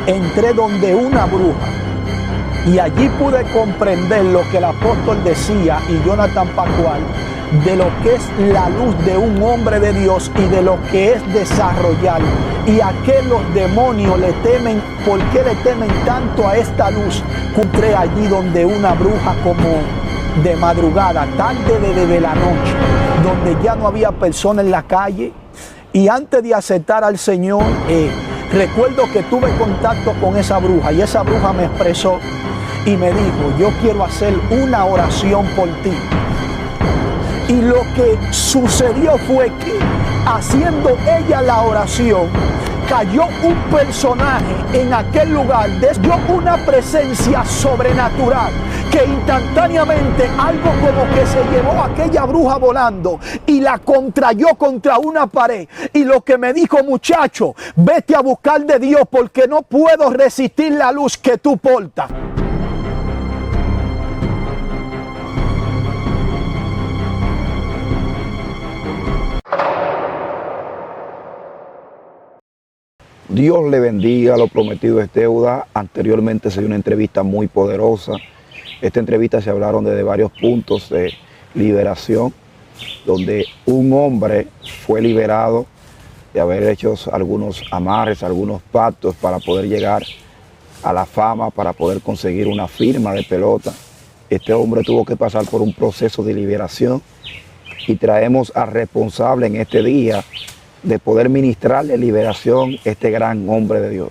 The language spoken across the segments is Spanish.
entré donde una bruja y allí pude comprender lo que el apóstol decía y Jonathan Pascual de lo que es la luz de un hombre de Dios y de lo que es desarrollar y a qué los demonios le temen, por qué le temen tanto a esta luz. Entré allí donde una bruja como de madrugada, tarde de la noche, donde ya no había persona en la calle, y antes de aceptar al Señor, recuerdo que tuve contacto con esa bruja y esa bruja me expresó y me dijo: yo quiero hacer una oración por ti. Y lo que sucedió fue que haciendo ella la oración, cayó un personaje en aquel lugar, desde una presencia sobrenatural, que instantáneamente algo como que se llevó a aquella bruja volando y la contrayó contra una pared. Y lo que me dijo: muchacho, vete a buscar de Dios porque no puedo resistir la luz que tú portas. Dios le bendiga, lo prometido es deuda. Anteriormente se dio una entrevista muy poderosa. Esta entrevista se hablaron de varios puntos de liberación, donde un hombre fue liberado de haber hecho algunos amarres, algunos pactos para poder llegar a la fama, para poder conseguir una firma de pelota. Este hombre tuvo que pasar por un proceso de liberación y traemos al responsable en este día de poder ministrarle liberación a este gran hombre de Dios.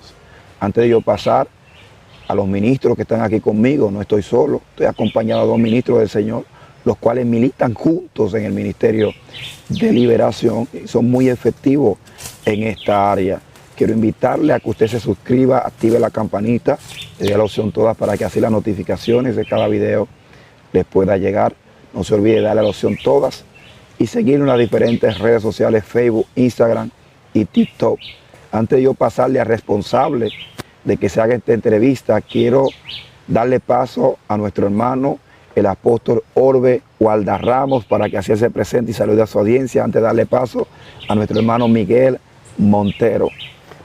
Antes de yo pasar a los ministros que están aquí conmigo, no estoy solo, estoy acompañado de dos ministros del Señor, los cuales militan juntos en el ministerio de liberación y son muy efectivos en esta área. Quiero invitarle a que usted se suscriba, active la campanita, le dé la opción todas para que así las notificaciones de cada video les pueda llegar. No se olvide darle la opción todas y seguir en las diferentes redes sociales, Facebook, Instagram y TikTok. Antes de yo pasarle al responsable de que se haga esta entrevista, quiero darle paso a nuestro hermano, el apóstol Orbe Gualdarramos, para que así se presente y salude a su audiencia. Antes de darle paso a nuestro hermano Miguel Montero.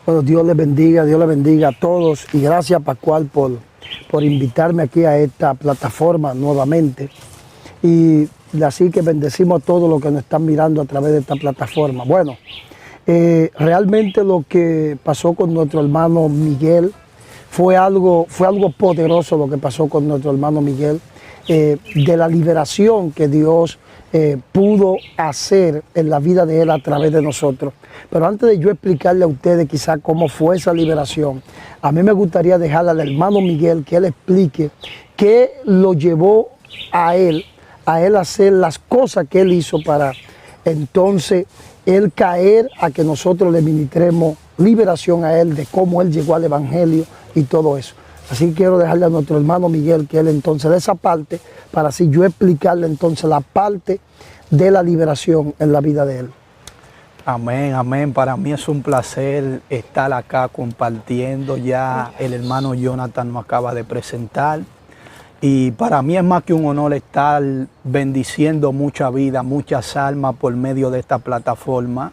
Bueno, Dios les bendiga a todos y gracias, Pascual, por invitarme aquí a esta plataforma nuevamente. Y así que bendecimos a todos los que nos están mirando a través de esta plataforma. Bueno, realmente lo que pasó con nuestro hermano Miguel fue algo poderoso, lo que pasó con nuestro hermano Miguel, de la liberación que Dios pudo hacer en la vida de él a través de nosotros. Pero antes de yo explicarle a ustedes quizá cómo fue esa liberación, a mí me gustaría dejarle al hermano Miguel que él explique qué lo llevó a él hacer las cosas que él hizo para entonces él caer a que nosotros le ministremos liberación a él de cómo él llegó al evangelio y todo eso. Así quiero dejarle a nuestro hermano Miguel que él entonces de esa parte, para así yo explicarle entonces la parte de la liberación en la vida de él. Amén, amén. Para mí es un placer estar acá compartiendo. Ya el hermano Jonathan nos acaba de presentar. Y para mí es más que un honor estar bendiciendo mucha vida, muchas almas por medio de esta plataforma.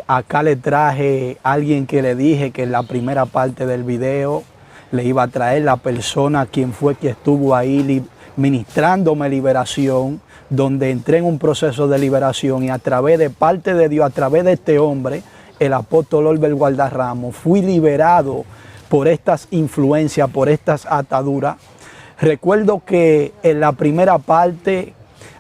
Acá le traje a alguien que le dije que en la primera parte del video le iba a traer la persona quien fue que estuvo ahí ministrándome liberación, donde entré en un proceso de liberación y a través de parte de Dios, a través de este hombre, el apóstol Orbe Gualdarramos, fui liberado por estas influencias, por estas ataduras. Recuerdo que en la primera parte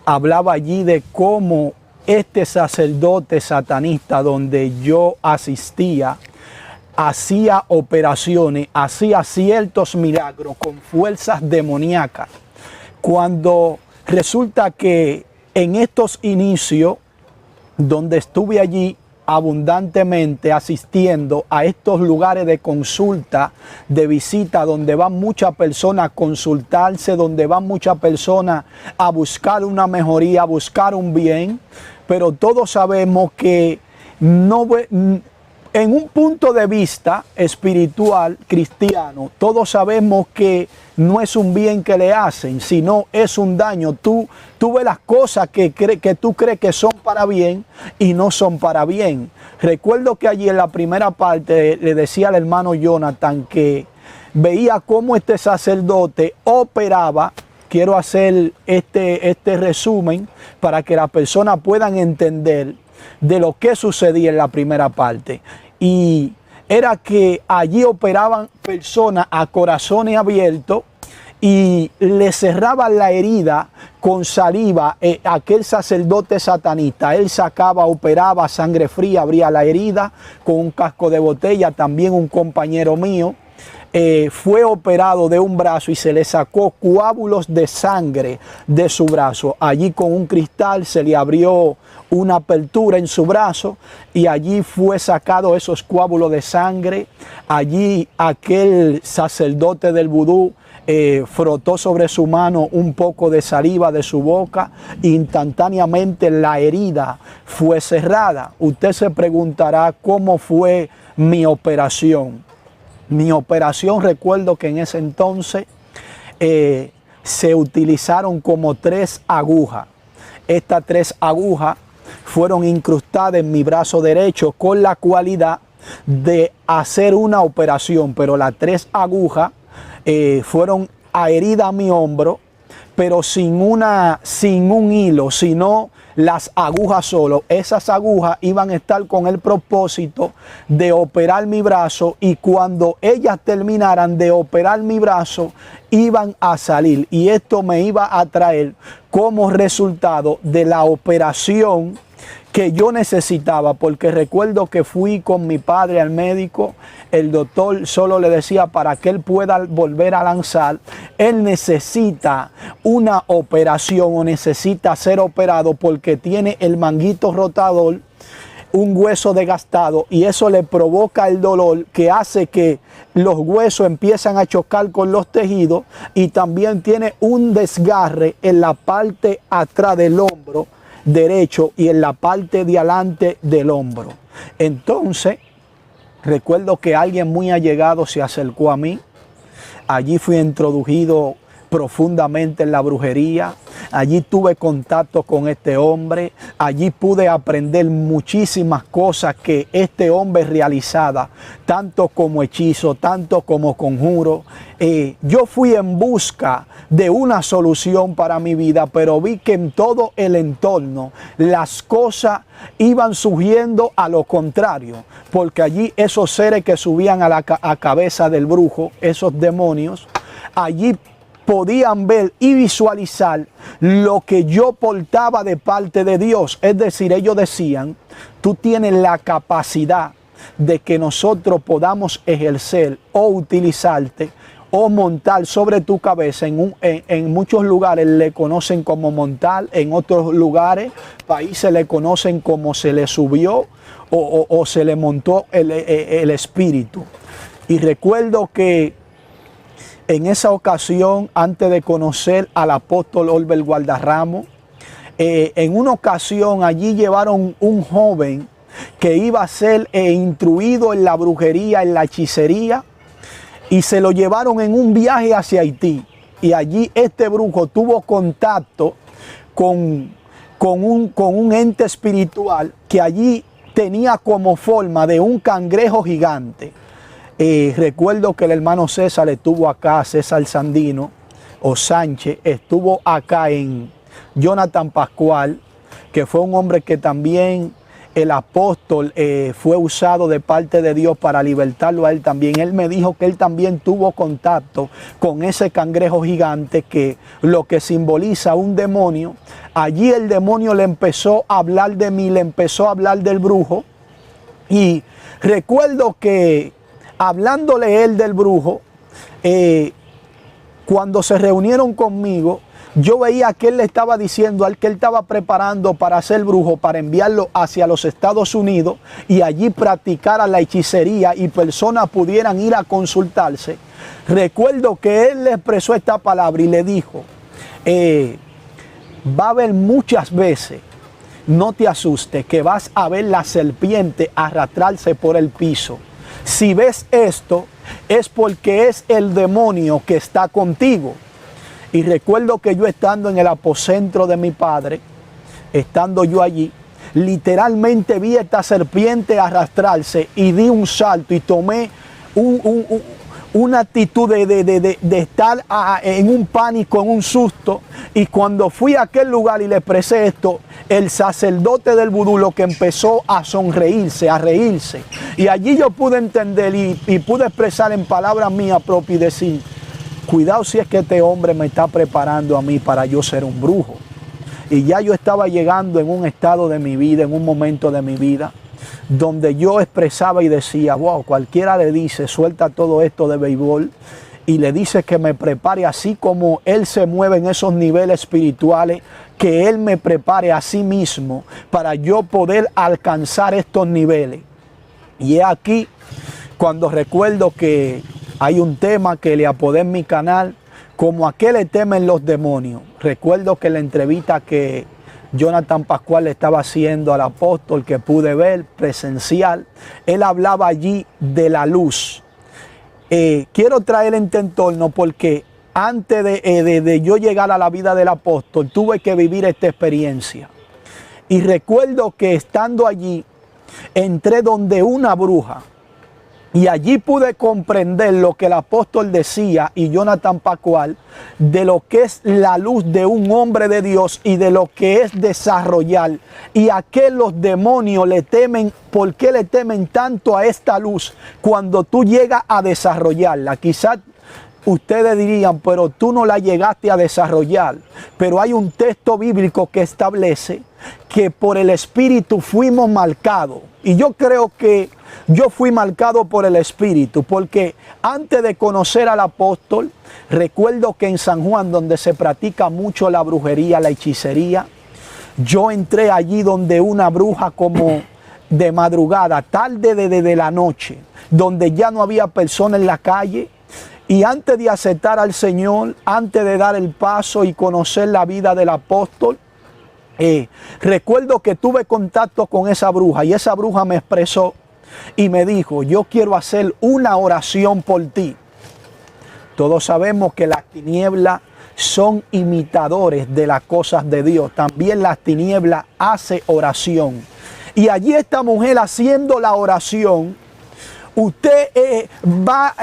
hablaba allí de cómo este sacerdote satanista donde yo asistía, hacía operaciones, hacía ciertos milagros con fuerzas demoníacas. Cuando resulta que en estos inicios, donde estuve allí abundantemente asistiendo a estos lugares de consulta, de visita, donde van muchas personas a consultarse, donde van muchas personas a buscar una mejoría, a buscar un bien, pero todos sabemos que no en un punto de vista espiritual cristiano, todos sabemos que no es un bien que le hacen, sino es un daño. Tú ves las cosas que tú crees que son para bien y no son para bien. Recuerdo que allí en la primera parte le decía al hermano Jonathan que veía cómo este sacerdote operaba. Quiero hacer este resumen para que las personas puedan entender de lo que sucedía en la primera parte. Y era que allí operaban personas a corazones abiertos y le cerraban la herida con saliva. Aquel sacerdote satanista, él sacaba, operaba sangre fría, abría la herida con un casco de botella. También un compañero mío fue operado de un brazo y se le sacó coágulos de sangre de su brazo. Allí con un cristal se le abrió una apertura en su brazo y allí fue sacado esos coágulos de sangre. Allí aquel sacerdote del vudú frotó sobre su mano un poco de saliva de su boca. Instantáneamente la herida fue cerrada. Usted se preguntará cómo fue mi operación. Mi operación, recuerdo que en ese entonces se utilizaron como 3 agujas. Estas 3 agujas fueron incrustadas en mi brazo derecho con la cualidad de hacer una operación, pero las 3 agujas fueron adheridas a mi hombro, pero sin un hilo, sino las agujas solo. Esas agujas iban a estar con el propósito de operar mi brazo, y cuando ellas terminaran de operar mi brazo iban a salir, y esto me iba a traer como resultado de la operación que yo necesitaba, porque recuerdo que fui con mi padre al médico. El doctor solo le decía, para que él pueda volver a lanzar, él necesita una operación o necesita ser operado porque tiene el manguito rotador, un hueso desgastado, y eso le provoca el dolor que hace que los huesos empiezan a chocar con los tejidos, y también tiene un desgarre en la parte atrás del hombro derecho y en la parte de adelante del hombro. Entonces, recuerdo que alguien muy allegado se acercó a mí. Allí fui introducido profundamente en la brujería. Allí tuve contacto con este hombre. Allí pude aprender muchísimas cosas que este hombre realizaba, tanto como hechizo, tanto como conjuro. Yo fui en busca de una solución para mi vida, pero vi que en todo el entorno las cosas iban surgiendo a lo contrario, porque allí esos seres que subían a la cabeza del brujo, esos demonios, allí podían ver y visualizar lo que yo portaba de parte de Dios. Es decir, ellos decían, tú tienes la capacidad de que nosotros podamos ejercer o utilizarte o montar sobre tu cabeza. En muchos lugares le conocen como montar, en otros lugares, países le conocen como se le subió o se le montó el espíritu. Y recuerdo que en esa ocasión, antes de conocer al apóstol Olbert Gualdarramo, en una ocasión allí llevaron un joven que iba a ser instruido en la brujería, en la hechicería, y se lo llevaron en un viaje hacia Haití. Y allí este brujo tuvo contacto con un ente espiritual que allí tenía como forma de un cangrejo gigante. Recuerdo que el hermano César estuvo acá, César Sandino o Sánchez, estuvo acá en Jonathan Pascual, que fue un hombre que también el apóstol fue usado de parte de Dios para libertarlo a él también. Él me dijo que él también tuvo contacto con ese cangrejo gigante, que lo que simboliza un demonio. Allí el demonio le empezó a hablar de mí, le empezó a hablar del brujo, y recuerdo que hablándole él del brujo, cuando se reunieron conmigo, yo veía que él le estaba diciendo al que él estaba preparando para ser brujo, para enviarlo hacia los Estados Unidos y allí practicara la hechicería y personas pudieran ir a consultarse. Recuerdo que él le expresó esta palabra y le dijo, va a haber muchas veces no te asustes, que vas a ver la serpiente arrastrarse por el piso. Si ves esto, es porque es el demonio que está contigo. Y recuerdo que yo estando en el aposento de mi padre, estando yo allí, literalmente vi esta serpiente arrastrarse y di un salto y tomé una actitud de estar en un pánico, en un susto. Y cuando fui a aquel lugar y le expresé esto, el sacerdote del vudú lo que empezó a sonreírse, a reírse. Y allí yo pude entender y pude expresar en palabras mías propias y decir, cuidado si es que este hombre me está preparando a mí para yo ser un brujo. Y ya yo estaba llegando en un estado de mi vida, en un momento de mi vida, donde yo expresaba y decía, wow, cualquiera le dice, suelta todo esto de béisbol y le dice que me prepare así como él se mueve en esos niveles espirituales, que él me prepare a sí mismo para yo poder alcanzar estos niveles. Y es aquí cuando recuerdo que hay un tema que le apodé en mi canal, como a qué le temen los demonios. Recuerdo que la entrevista que Jonathan Pascual le estaba haciendo al apóstol, que pude ver presencial, él hablaba allí de la luz. Quiero traer este entorno porque antes de yo llegar a la vida del apóstol, tuve que vivir esta experiencia. Y recuerdo que estando allí, entré donde una bruja. Y allí pude comprender lo que el apóstol decía y Jonathan Pascual de lo que es la luz de un hombre de Dios y de lo que es desarrollar. Y a qué los demonios le temen, por qué le temen tanto a esta luz cuando tú llegas a desarrollarla. Quizás ustedes dirían, pero tú no la llegaste a desarrollar. Pero hay un texto bíblico que establece que por el Espíritu fuimos marcados. Y yo creo que yo fui marcado por el Espíritu, porque antes de conocer al apóstol, recuerdo que en San Juan, donde se practica mucho la brujería, la hechicería, yo entré allí donde una bruja como de madrugada, tarde de la noche, donde ya no había personas en la calle. Y antes de aceptar al Señor, antes de dar el paso y conocer la vida del apóstol, recuerdo que tuve contacto con esa bruja y esa bruja me expresó y me dijo, yo quiero hacer una oración por ti. Todos sabemos que las tinieblas son imitadores de las cosas de Dios. También las tinieblas hace oración. Y allí esta mujer haciendo la oración, usted va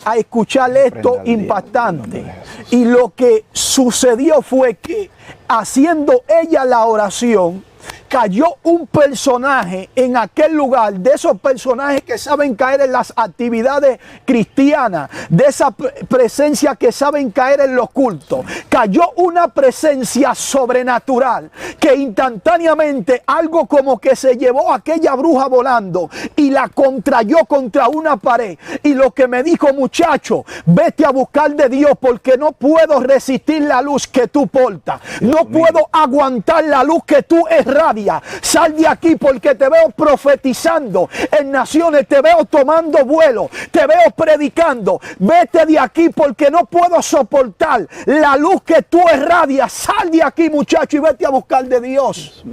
a escuchar esto impactante. Y lo que sucedió fue que haciendo ella la oración, cayó un personaje en aquel lugar, de esos personajes que saben caer en las actividades cristianas, de esa presencia que saben caer en los cultos. Cayó una presencia sobrenatural que instantáneamente algo como que se llevó a aquella bruja volando y la contrayó contra una pared. Y lo que me dijo, muchacho, vete a buscar de Dios porque no puedo resistir la luz que tú portas. No puedo aguantar la luz que tú irradias. Sal de aquí porque te veo profetizando en naciones, te veo tomando vuelo, te veo predicando. Vete de aquí porque no puedo soportar la luz que tú irradias. Sal de aquí, muchacho, y vete a buscar de Dios.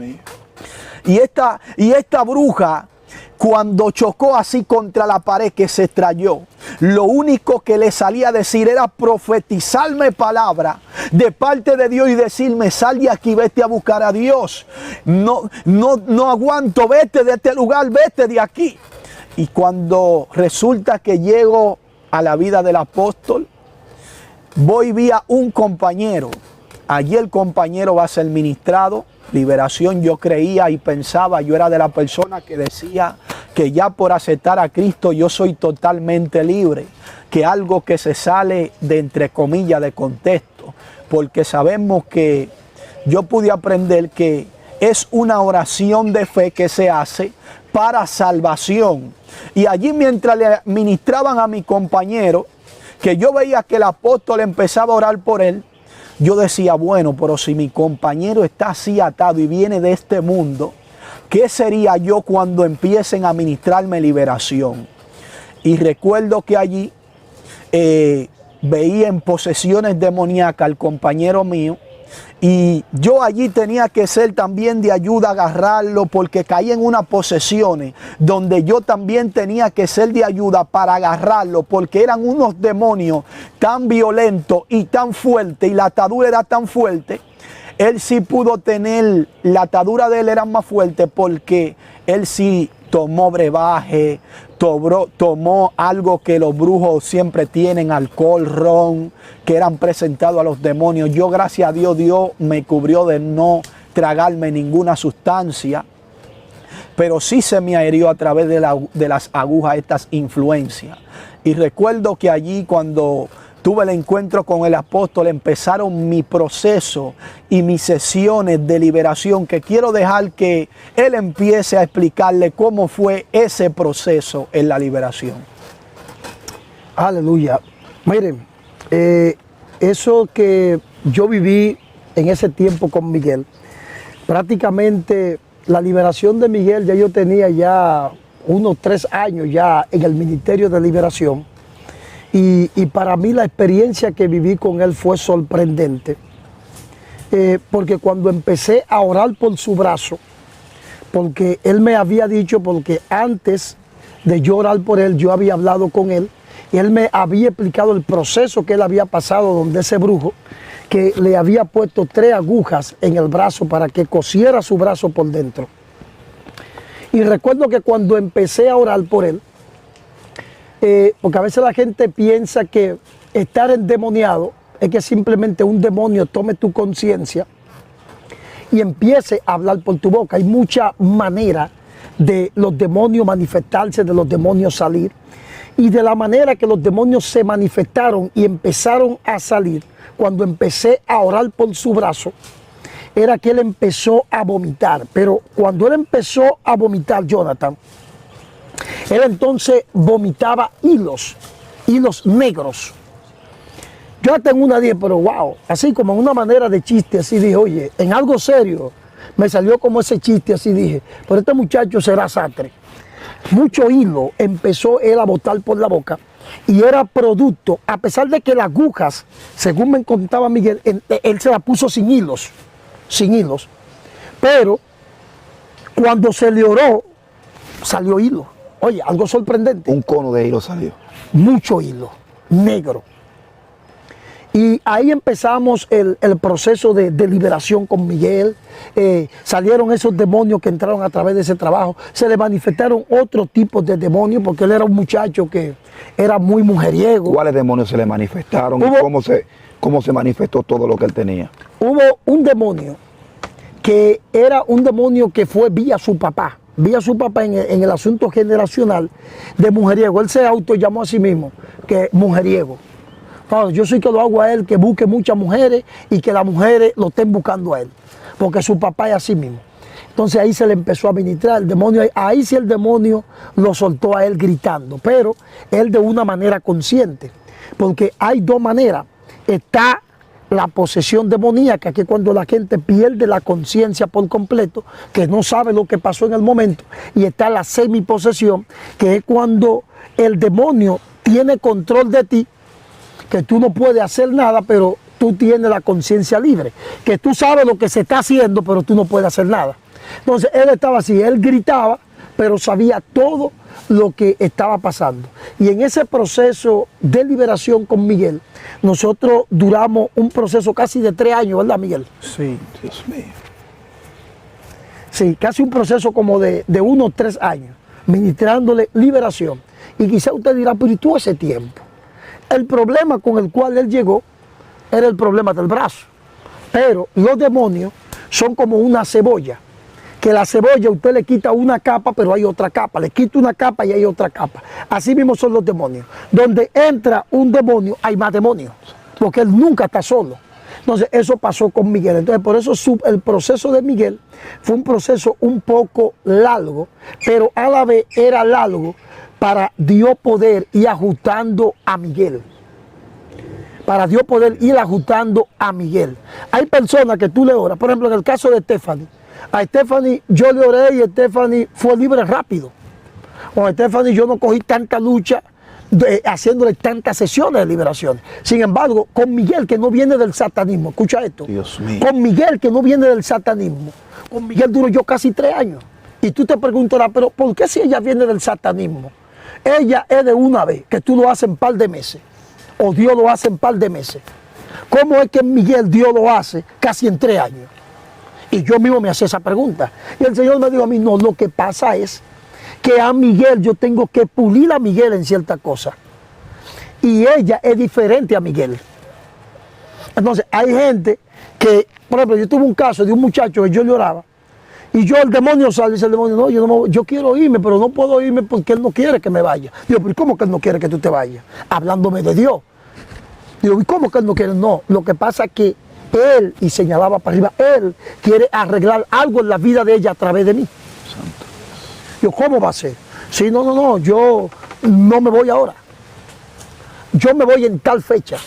Y esta bruja, cuando chocó así contra la pared que se estrelló, lo único que le salía a decir era profetizarme palabra de parte de Dios y decirme, sal de aquí, vete a buscar a Dios. No aguanto, vete de este lugar, vete de aquí. Y cuando resulta que llego a la vida del apóstol, voy vía un compañero. Allí el compañero va a ser ministrado. Liberación, yo creía y pensaba, yo era de la persona que decía que ya por aceptar a Cristo yo soy totalmente libre, que algo que se sale de entre comillas de contexto, porque sabemos que yo pude aprender que es una oración de fe que se hace para salvación. Y allí mientras le ministraban a mi compañero, que yo veía que el apóstol empezaba a orar por él, yo decía, bueno, pero si mi compañero está así atado y viene de este mundo, ¿qué sería yo cuando empiecen a ministrarme liberación? Y recuerdo que allí veía en posesiones demoníacas al compañero mío Y yo allí tenía que ser también de ayuda a agarrarlo porque caí en unas posesiones donde yo también tenía que ser de ayuda para agarrarlo porque eran unos demonios tan violentos y tan fuertes y la atadura era tan fuerte. Él sí pudo tener, la atadura de él era más fuerte porque él sí tomó brebaje, tomó algo que los brujos siempre tienen, alcohol, ron, que eran presentados a los demonios. Yo, gracias a Dios, Dios me cubrió de no tragarme ninguna sustancia, pero sí se me hirió a través de las agujas estas influencias. Y recuerdo que allí cuando tuve el encuentro con el apóstol, empezaron mi proceso y mis sesiones de liberación, que quiero dejar que él empiece a explicarle cómo fue ese proceso en la liberación. Aleluya. Miren, eso que yo viví en ese tiempo con Miguel, prácticamente la liberación de Miguel, ya yo tenía ya unos 3 años ya en el ministerio de liberación. Y para mí la experiencia que viví con él fue sorprendente, porque cuando empecé a orar por su brazo, porque él me había dicho, porque antes de yo orar por él, yo había hablado con él, y él me había explicado el proceso que él había pasado donde ese brujo, que le había puesto 3 agujas en el brazo para que cosiera su brazo por dentro. Y recuerdo que cuando empecé a orar por él, porque a veces la gente piensa que estar endemoniado es que simplemente un demonio tome tu conciencia y empiece a hablar por tu boca. Hay muchas maneras de los demonios manifestarse, de los demonios salir. Y de la manera que los demonios se manifestaron y empezaron a salir, cuando empecé a orar por su brazo, era que él empezó a vomitar. Pero cuando él empezó a vomitar, Jonathan, él entonces vomitaba hilos negros. Yo hasta en una dije, pero wow, así como en una manera de chiste, así dije, oye, en algo serio, me salió como ese chiste, así dije, pero este muchacho será sastre. Mucho hilo empezó él a botar por la boca y era producto, a pesar de que las agujas, según me contaba Miguel, él se la puso sin hilos, pero cuando se le oró, salió hilo. Oye, algo sorprendente. Un cono de hilo salió. Mucho hilo, negro. Y ahí empezamos el proceso de liberación con Miguel. Salieron esos demonios que entraron a través de ese trabajo. Se le manifestaron otros tipos de demonios porque él era un muchacho que era muy mujeriego. ¿Cuáles demonios se le manifestaron? ¿Y cómo se manifestó todo lo que él tenía? Hubo un demonio que era un demonio que fue vía su papá en el asunto generacional de mujeriego. Él se autollamó a sí mismo que mujeriego. Yo soy que lo hago a él, que busque muchas mujeres y que las mujeres lo estén buscando a él, porque su papá es así mismo. Entonces ahí se le empezó a ministrar el demonio, ahí sí el demonio lo soltó a él gritando, pero él de una manera consciente, porque hay 2 maneras. Está la posesión demoníaca, que es cuando la gente pierde la conciencia por completo, que no sabe lo que pasó en el momento, y está la semiposesión, que es cuando el demonio tiene control de ti, que tú no puedes hacer nada, pero tú tienes la conciencia libre, que tú sabes lo que se está haciendo, pero tú no puedes hacer nada. Entonces él estaba así, él gritaba, pero sabía todo lo que estaba pasando. Y en ese proceso de liberación con Miguel, nosotros duramos un proceso casi de 3 años, ¿verdad, Miguel? Sí, Dios mío. Sí, casi un proceso como de unos 3 años, ministrándole liberación. Y quizá usted dirá, pero ¿y tú ese tiempo? El problema con el cual él llegó era el problema del brazo. Pero los demonios son como una cebolla, que la cebolla usted le quita una capa, pero hay otra capa, le quita una capa y hay otra capa. Así mismo son los demonios. Donde entra un demonio, hay más demonios, porque él nunca está solo. Entonces eso pasó con Miguel. Entonces por eso el proceso de Miguel fue un proceso un poco largo, pero a la vez era largo para Dios poder ir ajustando a Miguel. Para Dios poder ir ajustando a Miguel. Hay personas que tú le oras, por ejemplo en el caso de Stephanie. A Stephanie yo le oré y Stephanie fue libre rápido. Con Stephanie yo no cogí tanta lucha haciéndole tantas sesiones de liberación. Sin embargo, con Miguel, que no viene del satanismo, escucha esto, Dios mío. con Miguel, que no viene del satanismo, con Miguel duró yo casi 3 años. Y tú te preguntarás, pero ¿por qué si ella viene del satanismo? Ella es de una vez, que tú lo haces en par de meses, o Dios lo hace en par de meses. ¿Cómo es que Miguel Dios lo hace casi en 3 años? Y yo mismo me hacía esa pregunta. Y el Señor me dijo a mí, no, lo que pasa es que a Miguel yo tengo que pulir a Miguel en cierta cosa. Y ella es diferente a Miguel. Entonces, hay gente que, por ejemplo, yo tuve un caso de un muchacho que yo lloraba. Y yo, el demonio sale, dice el demonio, no, yo quiero irme, pero no puedo irme porque él no quiere que me vaya. Digo, pero ¿cómo que él no quiere que tú te vayas? Hablándome de Dios. Digo, ¿y cómo que él no quiere? No, lo que pasa es que él, y señalaba para arriba, él quiere arreglar algo en la vida de ella a través de mí. Santo. Yo, ¿cómo va a ser? Sí, no, yo no me voy ahora. Yo me voy en tal fecha.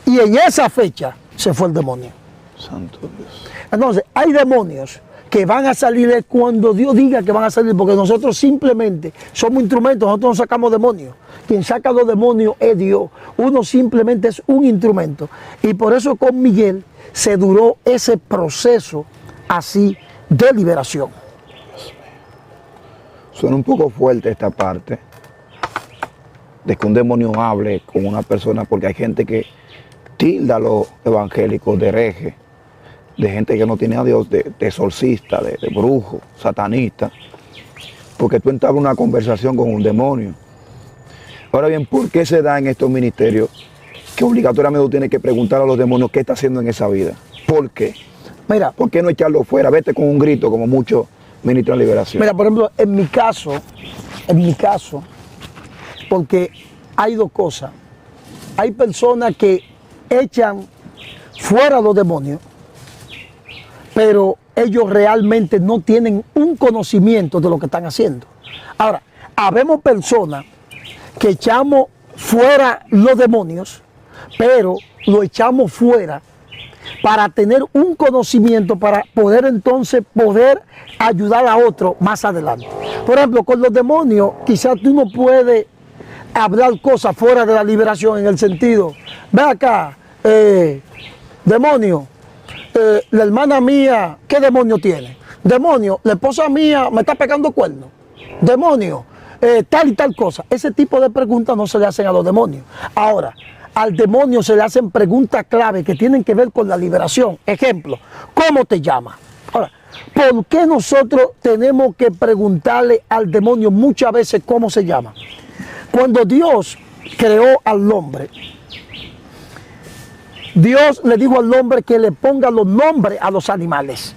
Y en esa fecha se fue el demonio. Santo Dios. Entonces, hay demonios que van a salir cuando Dios diga que van a salir, porque nosotros simplemente somos instrumentos, nosotros no sacamos demonios. Quien saca los demonios es Dios. Uno simplemente es un instrumento. Y por eso con Miguel se duró ese proceso así de liberación. Suena un poco fuerte esta parte de que un demonio hable con una persona, porque hay gente que tilda a los evangélicos de hereje, de gente que no tiene a Dios, de exorcista, de brujo, satanista, porque tú entablas una conversación con un demonio. Ahora bien, ¿por qué se da en estos ministerios que obligatoriamente tú tienes que preguntar a los demonios qué está haciendo en esa vida? ¿Por qué? Mira, ¿Por qué no echarlo fuera? Vete con un grito como muchos ministros de liberación. mira, por ejemplo, en mi caso, porque hay 2 cosas. Hay personas que echan fuera a los demonios, pero ellos realmente no tienen un conocimiento de lo que están haciendo. Ahora, habemos personas que echamos fuera los demonios, pero lo echamos fuera para tener un conocimiento, para poder entonces ayudar a otro más adelante. Por ejemplo, con los demonios, quizás tú no puedes hablar cosas fuera de la liberación en el sentido, ve acá, demonio, la hermana mía, ¿qué demonio tiene? Demonio, la esposa mía me está pegando cuernos. Demonio, tal y tal cosa. Ese tipo de preguntas no se le hacen a los demonios. Ahora, al demonio se le hacen preguntas clave que tienen que ver con la liberación. Ejemplo, ¿cómo te llamas? Ahora, ¿por qué nosotros tenemos que preguntarle al demonio muchas veces cómo se llama? Cuando Dios creó al hombre, Dios le dijo al hombre que le ponga los nombres a los animales.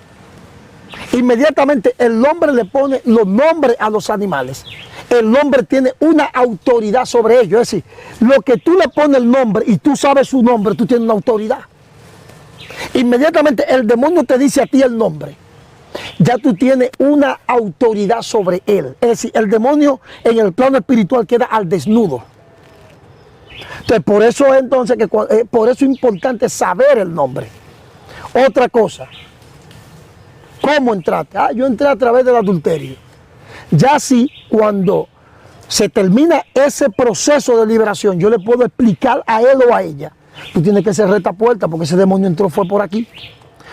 Inmediatamente el hombre le pone los nombres a los animales. El hombre tiene una autoridad sobre ellos. Es decir, lo que tú le pones el nombre y tú sabes su nombre, tú tienes una autoridad. Inmediatamente el demonio te dice a ti el nombre. Ya tú tienes una autoridad sobre él. Es decir, el demonio en el plano espiritual queda al desnudo. Entonces, por eso es importante saber el nombre. Otra cosa, ¿cómo entraste? Yo entré a través del adulterio. Ya sí, cuando se termina ese proceso de liberación, yo le puedo explicar a él o a ella, tú tienes que cerrar esta puerta porque ese demonio entró fue por aquí.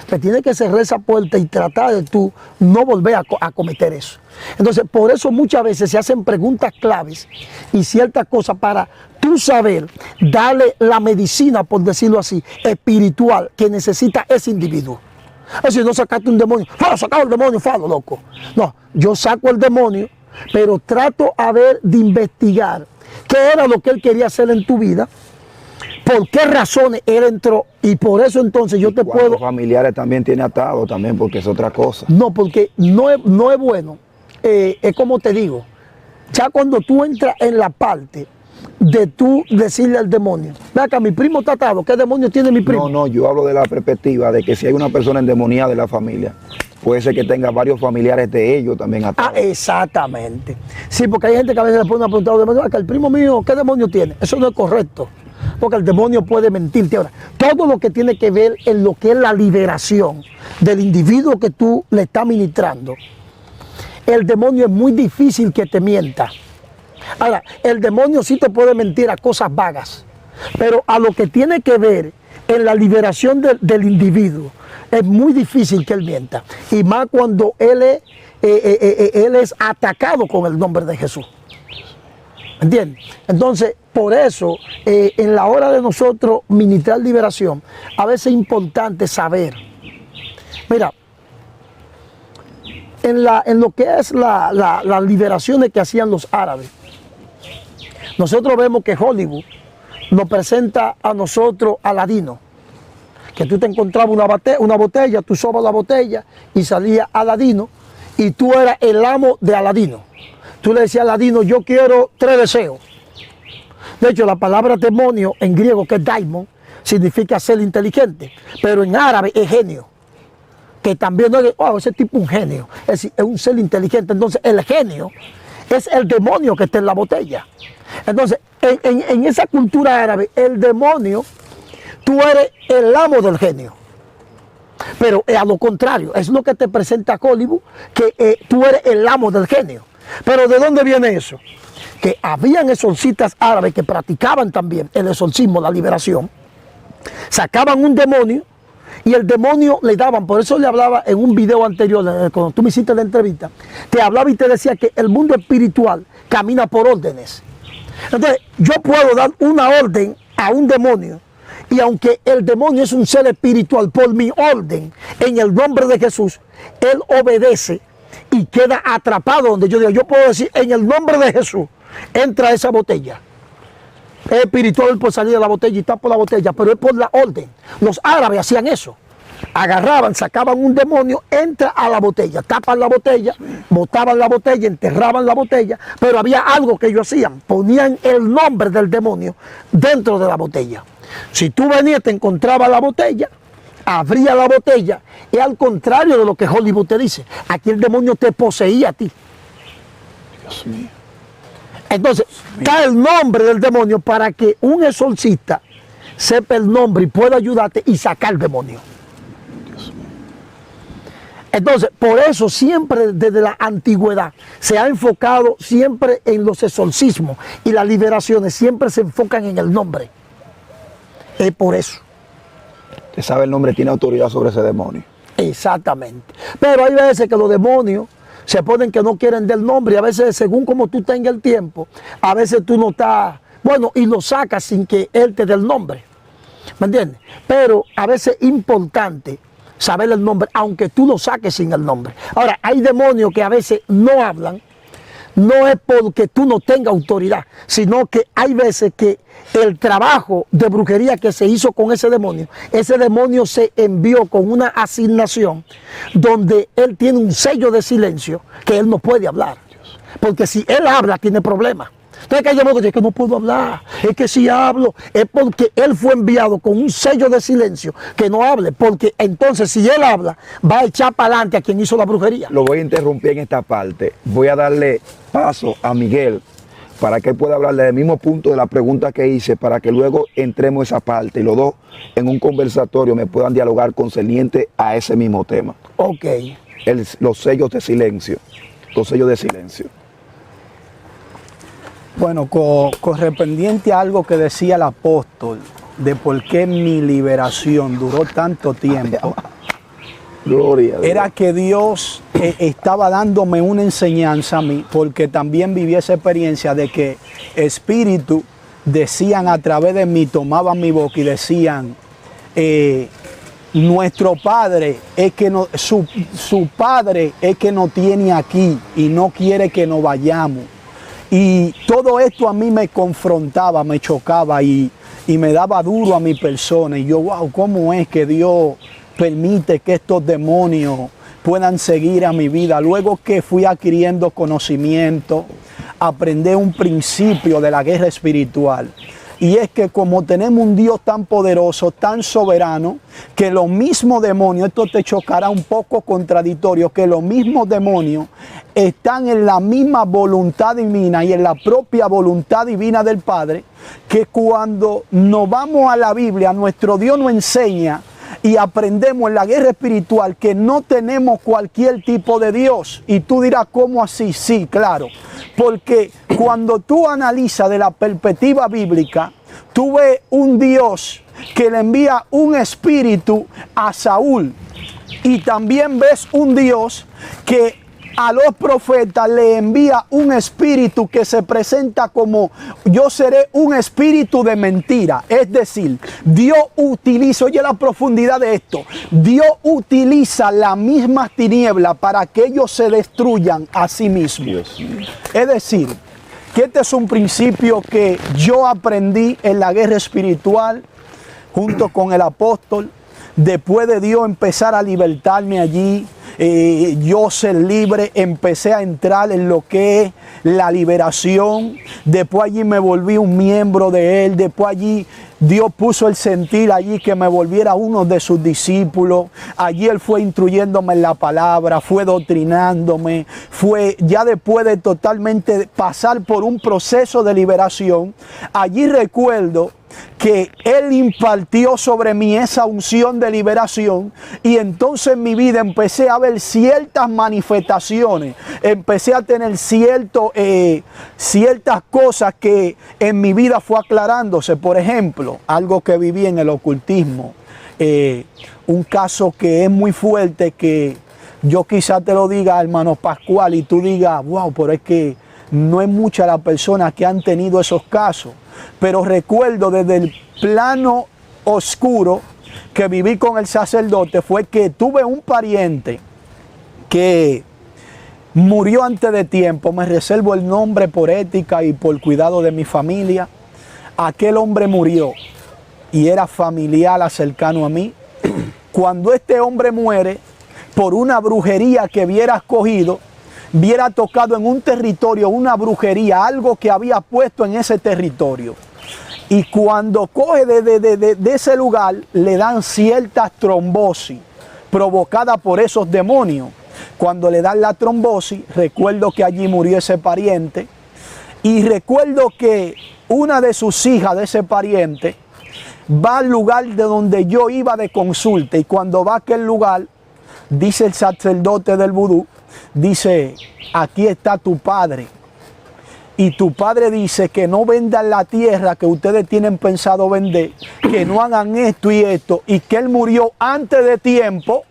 Te tienes que cerrar esa puerta y tratar de tú no volver a cometer eso. Entonces, por eso muchas veces se hacen preguntas claves y ciertas cosas para tú saber darle la medicina, por decirlo así, espiritual que necesita ese individuo. Es decir, no sacaste un demonio, sacado el demonio, falo, loco. No, yo saco el demonio, pero trato de investigar qué era lo que él quería hacer en tu vida, por qué razones él entró, y por eso entonces yo te puedo... familiares también tiene atado también, porque es otra cosa. No, porque no es bueno, es como te digo, ya cuando tú entras en la parte de tú decirle al demonio, ve acá, mi primo está atado, ¿qué demonio tiene mi primo? No, yo hablo de la perspectiva de que si hay una persona endemoniada de la familia, puede ser que tenga varios familiares de ellos también atados. Exactamente. Sí, porque hay gente que a veces le pone una pregunta al demonio, acá, el primo mío, ¿qué demonio tiene? Eso no es correcto, porque el demonio puede mentirte. Ahora, todo lo que tiene que ver en lo que es la liberación del individuo que tú le estás ministrando, el demonio es muy difícil que te mienta. Ahora, el demonio sí te puede mentir a cosas vagas, pero a lo que tiene que ver en la liberación del individuo, es muy difícil que él mienta. Y más cuando él es atacado con el nombre de Jesús. ¿Entiendes? Entonces, por eso, en la hora de nosotros ministrar liberación, a veces es importante saber. Mira, en lo que es las liberaciones que hacían los árabes, nosotros vemos que Hollywood nos presenta a nosotros Aladino, que tú te encontrabas una botella, tú sobas la botella y salía Aladino, y tú eras el amo de Aladino. Tú le decías a Aladino, yo quiero 3 deseos. De hecho, la palabra demonio en griego, que es daimon, significa ser inteligente, pero en árabe es genio. Que también no es, ese tipo es un genio, es un ser inteligente. Entonces, el genio es el demonio que está en la botella. Entonces, en esa cultura árabe, el demonio, tú eres el amo del genio. Pero a lo contrario, es lo que te presenta Hollywood, que tú eres el amo del genio. Pero ¿de dónde viene eso? Que habían exorcistas árabes que practicaban también el exorcismo, la liberación. Sacaban un demonio y el demonio le daban, por eso le hablaba en un video anterior, cuando tú me hiciste la entrevista, te hablaba y te decía que el mundo espiritual camina por órdenes. Entonces, yo puedo dar una orden a un demonio, y aunque el demonio es un ser espiritual, por mi orden, en el nombre de Jesús, él obedece y queda atrapado donde yo diga. Yo puedo decir, en el nombre de Jesús, entra esa botella. Es espiritual, él puede salir de la botella y está por la botella, pero es por la orden. Los árabes hacían eso. Agarraban, sacaban un demonio, entra a la botella, tapan la botella, botaban la botella, enterraban la botella, pero había algo que ellos hacían, ponían el nombre del demonio dentro de la botella. Si tú venías, te encontrabas la botella, abría la botella, y al contrario de lo que Hollywood te dice, aquí el demonio te poseía a ti. Dios mío. Entonces, está el nombre del demonio para que un exorcista sepa el nombre y pueda ayudarte y sacar el demonio. Entonces, por eso siempre desde la antigüedad se ha enfocado siempre en los exorcismos, y las liberaciones siempre se enfocan en el nombre. Es por eso. Usted sabe el nombre, tiene autoridad sobre ese demonio. Exactamente. Pero hay veces que los demonios se ponen que no quieren del nombre, y a veces según como tú tengas el tiempo, a veces tú no estás, bueno, y lo sacas sin que él te dé el nombre. ¿Me entiendes? Pero a veces es importante saber el nombre, aunque tú lo saques sin el nombre. Ahora, hay demonios que a veces no hablan, no es porque tú no tengas autoridad, sino que hay veces que el trabajo de brujería que se hizo con ese demonio se envió con una asignación donde él tiene un sello de silencio que él no puede hablar. Porque si él habla, tiene problemas. Entonces, que hay demonios que dicen que no puedo hablar, es que si hablo, es porque él fue enviado con un sello de silencio que no hable, porque entonces si él habla, va a echar para adelante a quien hizo la brujería. Lo voy a interrumpir en esta parte. Voy a darle paso a Miguel para que él pueda hablarle del mismo punto de la pregunta que hice, para que luego entremos a esa parte y los dos en un conversatorio me puedan dialogar concerniente a ese mismo tema. Ok. Los sellos de silencio. Los sellos de silencio. Bueno, correspondiente a algo que decía el apóstol, de por qué mi liberación duró tanto tiempo, Gloria a Dios. era que Dios estaba dándome una enseñanza a mí, porque también viví esa experiencia de que espíritus decían a través de mí, tomaban mi boca y decían, nuestro padre es que no, su padre es que nos tiene aquí y no quiere que nos vayamos. Y todo esto a mí me confrontaba, me chocaba y me daba duro a mi persona. Y yo, wow, ¿cómo es que Dios permite que estos demonios puedan seguir a mi vida? Luego que fui adquiriendo conocimiento, aprendí un principio de la guerra espiritual. Y es que como tenemos un Dios tan poderoso, tan soberano, que los mismos demonios, esto te chocará un poco contradictorio, que los mismos demonios están en la misma voluntad divina y en la propia voluntad divina del Padre, que cuando nos vamos a la Biblia, nuestro Dios nos enseña y aprendemos en la guerra espiritual que no tenemos cualquier tipo de Dios. Y tú dirás, ¿cómo así? Sí, claro. Porque cuando tú analizas de la perspectiva bíblica, tú ves un Dios que le envía un espíritu a Saúl. Y también ves un Dios que a los profetas le envía un espíritu que se presenta como yo seré un espíritu de mentira. Es decir, Dios utiliza, oye la profundidad de esto, Dios utiliza la misma tiniebla para que ellos se destruyan a sí mismos. Es decir, que este es un principio que yo aprendí en la guerra espiritual junto con el apóstol. Después de Dios empezar a libertarme allí, yo ser libre, empecé a entrar en lo que es la liberación. Después allí me volví un miembro de Él. Después allí Dios puso el sentir allí que me volviera uno de sus discípulos. Allí Él fue instruyéndome en la palabra, fue doctrinándome, fue ya después de totalmente pasar por un proceso de liberación. Allí recuerdo que Él impartió sobre mí esa unción de liberación y entonces en mi vida empecé a ver ciertas manifestaciones, empecé a tener ciertas cosas que en mi vida fue aclarándose. Por ejemplo, algo que viví en el ocultismo, un caso que es muy fuerte, que yo quizás te lo diga, hermano Pascual, y tú digas, wow, pero es que no es muchas las personas que han tenido esos casos. Pero recuerdo desde el plano oscuro que viví con el sacerdote, fue que tuve un pariente que murió antes de tiempo. Me reservo el nombre por ética y por cuidado de mi familia. Aquel hombre murió y era familiar cercano a mí. Cuando este hombre muere, por una brujería que hubiera escogido, hubiera tocado en un territorio una brujería, algo que había puesto en ese territorio. Y cuando coge de ese lugar, le dan cierta trombosis provocada por esos demonios. Cuando le dan la trombosis, recuerdo que allí murió ese pariente. Y recuerdo que una de sus hijas de ese pariente va al lugar de donde yo iba de consulta. Y cuando va a aquel lugar, dice el sacerdote del vudú, dice, aquí está tu padre. Y tu padre dice que no vendan la tierra que ustedes tienen pensado vender, que no hagan esto y esto, y que él murió antes de tiempo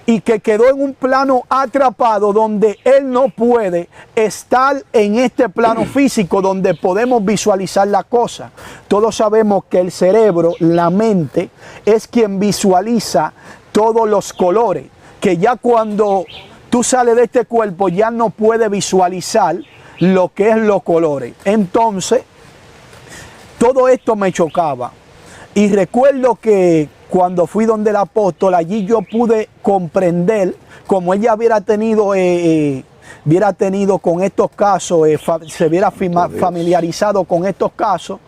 y que quedó en un plano atrapado donde él no puede estar en este plano físico donde podemos visualizar la cosa. Todos sabemos que el cerebro, la mente, es quien visualiza todos los colores, que ya cuando tú sales de este cuerpo ya no puedes visualizar lo que es los colores. Entonces, todo esto me chocaba. Y recuerdo que cuando fui donde el apóstol, allí yo pude comprender, como ella hubiera tenido con estos casos, se hubiera familiarizado con estos casos.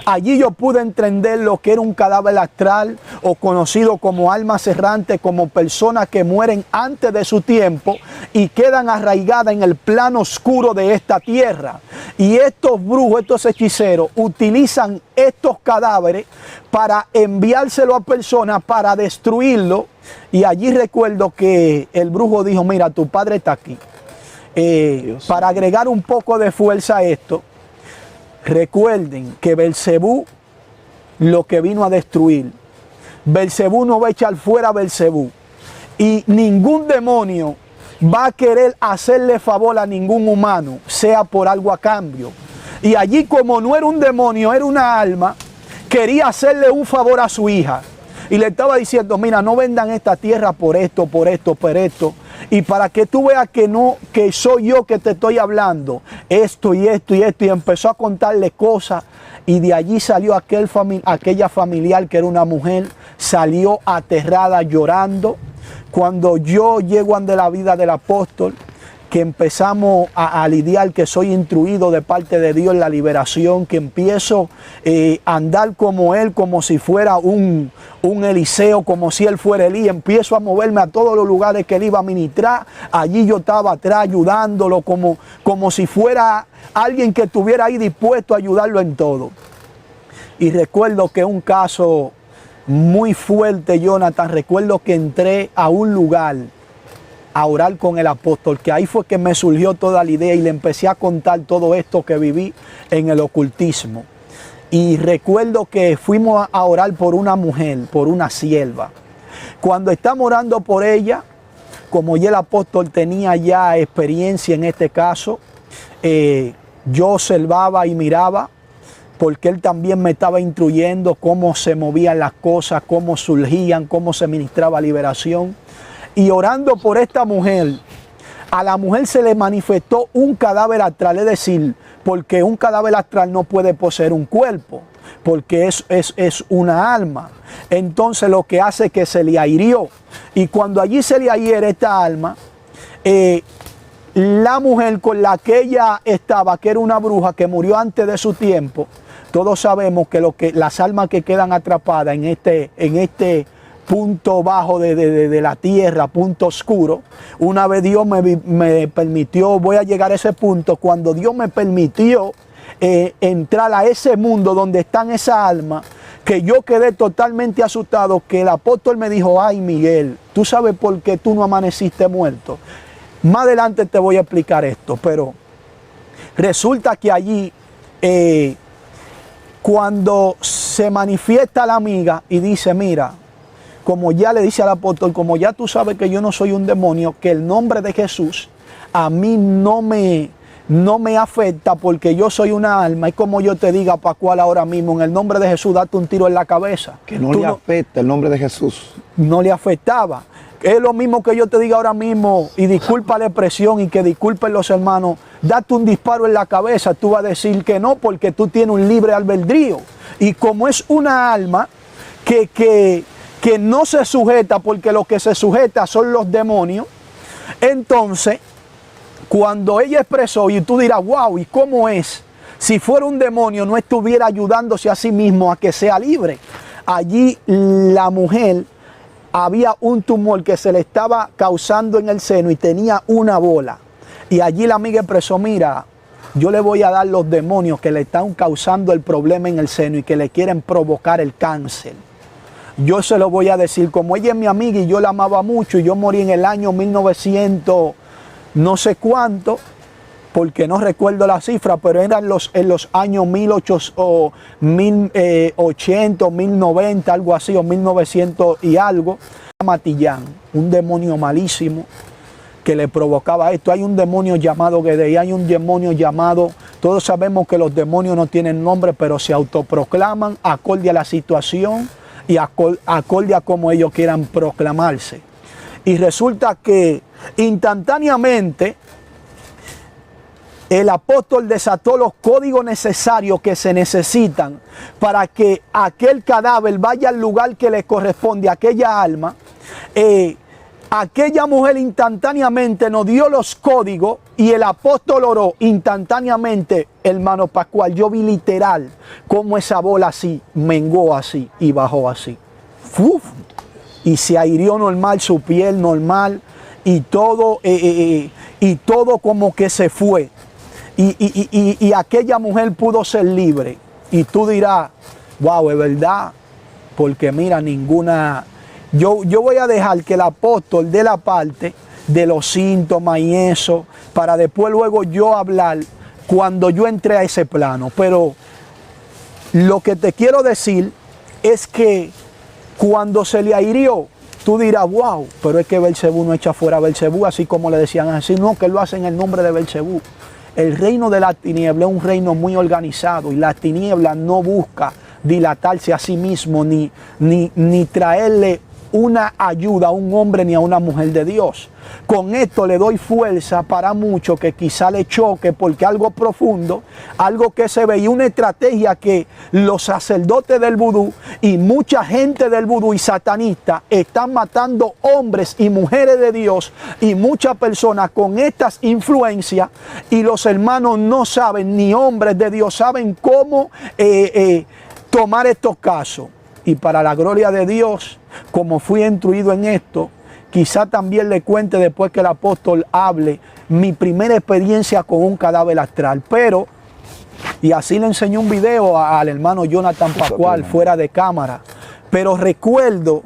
Allí yo pude entender lo que era un cadáver astral, o conocido como almas errantes, como personas que mueren antes de su tiempo y quedan arraigadas en el plano oscuro de esta tierra. Y estos brujos, estos hechiceros, utilizan estos cadáveres para enviárselo a personas para destruirlo. Y allí recuerdo que el brujo dijo, mira, tu padre está aquí. Para agregar un poco de fuerza a esto, recuerden que Belcebú lo que vino a destruir. Belcebú no va a echar fuera a Belcebú. Y ningún demonio va a querer hacerle favor a ningún humano, sea por algo a cambio. Y allí, como no era un demonio, era una alma, quería hacerle un favor a su hija. Y le estaba diciendo, mira, no vendan esta tierra por esto, por esto, por esto. Y para que tú veas que no, que soy yo que te estoy hablando, esto y esto y esto. Y empezó a contarle cosas. Y de allí salió aquella familiar que era una mujer, salió aterrada, llorando. Cuando yo llego ante la vida del apóstol, que empezamos a lidiar, que soy instruido de parte de Dios en la liberación, que empiezo a andar como Él, como si fuera un Eliseo, como si Él fuera Elías, empiezo a moverme a todos los lugares que Él iba a ministrar. Allí yo estaba atrás ayudándolo, como si fuera alguien que estuviera ahí dispuesto a ayudarlo en todo. Y recuerdo que un caso muy fuerte, Jonathan, recuerdo que entré a un lugar a orar con el apóstol, que ahí fue que me surgió toda la idea y le empecé a contar todo esto que viví en el ocultismo. Y recuerdo que fuimos a orar por una mujer, por una sierva. Cuando estamos orando por ella, como ya el apóstol tenía ya experiencia en este caso, yo observaba y miraba, porque él también me estaba instruyendo cómo se movían las cosas, cómo surgían, cómo se ministraba liberación. Y orando por esta mujer, a la mujer se le manifestó un cadáver astral, es decir, porque un cadáver astral no puede poseer un cuerpo, porque es una alma. Entonces lo que hace es que se le ahirió. Y cuando allí se le ahiere esta alma, la mujer con la que ella estaba, que era una bruja que murió antes de su tiempo, todos sabemos que las almas que quedan atrapadas en este punto bajo de la tierra, punto oscuro, una vez Dios me permitió, voy a llegar a ese punto, cuando Dios me permitió entrar a ese mundo donde están esas almas, que yo quedé totalmente asustado, que el apóstol me dijo, ay Miguel, ¿tú sabes por qué tú no amaneciste muerto? Más adelante te voy a explicar esto, pero resulta que allí, cuando se manifiesta la amiga y dice, mira, como ya le dice al apóstol, como ya tú sabes que yo no soy un demonio, que el nombre de Jesús a mí no me afecta porque yo soy una alma, y como yo te diga, Pascual, ahora mismo, en el nombre de Jesús, date un tiro en la cabeza. Que no le afecta el nombre de Jesús. No le afectaba. Es lo mismo que yo te diga ahora mismo, y disculpa la expresión y que disculpen los hermanos, date un disparo en la cabeza, tú vas a decir que no porque tú tienes un libre albedrío. Y como es una alma que no se sujeta, porque lo que se sujeta son los demonios, entonces cuando ella expresó, y tú dirás, wow, ¿y cómo es? Si fuera un demonio no estuviera ayudándose a sí mismo a que sea libre. Allí la mujer, había un tumor que se le estaba causando en el seno y tenía una bola. Y allí la amiga expresó, mira, yo le voy a dar los demonios que le están causando el problema en el seno y que le quieren provocar el cáncer. Yo se lo voy a decir, como ella es mi amiga y yo la amaba mucho, y yo morí en el año 1900, no sé cuánto, porque no recuerdo la cifra, pero eran en los años 1800 o 1080, 1090, algo así, o 1900 y algo. Matillán, un demonio malísimo que le provocaba esto. Hay un demonio llamado Gedei, hay un demonio llamado, todos sabemos que los demonios no tienen nombre, pero se autoproclaman acorde a la situación y acorde a como ellos quieran proclamarse. Y resulta que instantáneamente el apóstol desató los códigos necesarios que se necesitan para que aquel cadáver vaya al lugar que le corresponde a aquella alma. Aquella mujer instantáneamente nos dio los códigos y el apóstol oró instantáneamente, hermano Pascual. Yo vi literal cómo esa bola así menguó así y bajó así. ¡Uf! Y se ahirió normal, su piel normal y todo como que se fue. Y aquella mujer pudo ser libre. Y tú dirás, wow, es verdad, porque mira, ninguna... Yo voy a dejar que el apóstol dé la parte de los síntomas y eso, para después luego yo hablar cuando yo entré a ese plano. Pero lo que te quiero decir es que cuando se le ahirió, tú dirás, wow, pero es que Belcebú no echa fuera a Belcebú, así como le decían así, no, que lo hacen en el nombre de Belcebú. El reino de las tinieblas es un reino muy organizado y las tinieblas no busca dilatarse a sí mismo ni traerle una ayuda a un hombre ni a una mujer de Dios. Con esto le doy fuerza para muchos que quizá le choque porque algo profundo, algo que se ve y una estrategia que los sacerdotes del vudú y mucha gente del vudú y satanista están matando hombres y mujeres de Dios y muchas personas con estas influencias, y los hermanos no saben, ni hombres de Dios saben cómo tomar estos casos. Y para la gloria de Dios, como fui instruido en esto, quizá también le cuente después que el apóstol hable mi primera experiencia con un cadáver astral. Pero, y así le enseñé un video al hermano Jonathan Pascual fuera de cámara. Pero recuerdo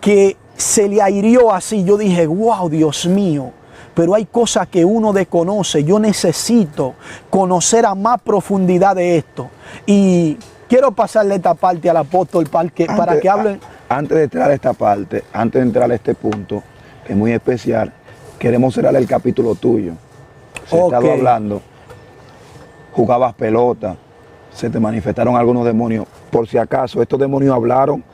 que se le ahirió así. Yo dije, wow, Dios mío, pero hay cosas que uno desconoce. Yo necesito conocer a más profundidad de esto. Y quiero pasarle esta parte al apóstol para que hablen. Antes de entrar a esta parte, antes de entrar a este punto, que es muy especial, queremos cerrar el capítulo tuyo. Se ha estado hablando, jugabas pelota, se te manifestaron algunos demonios. Por si acaso, estos demonios hablaron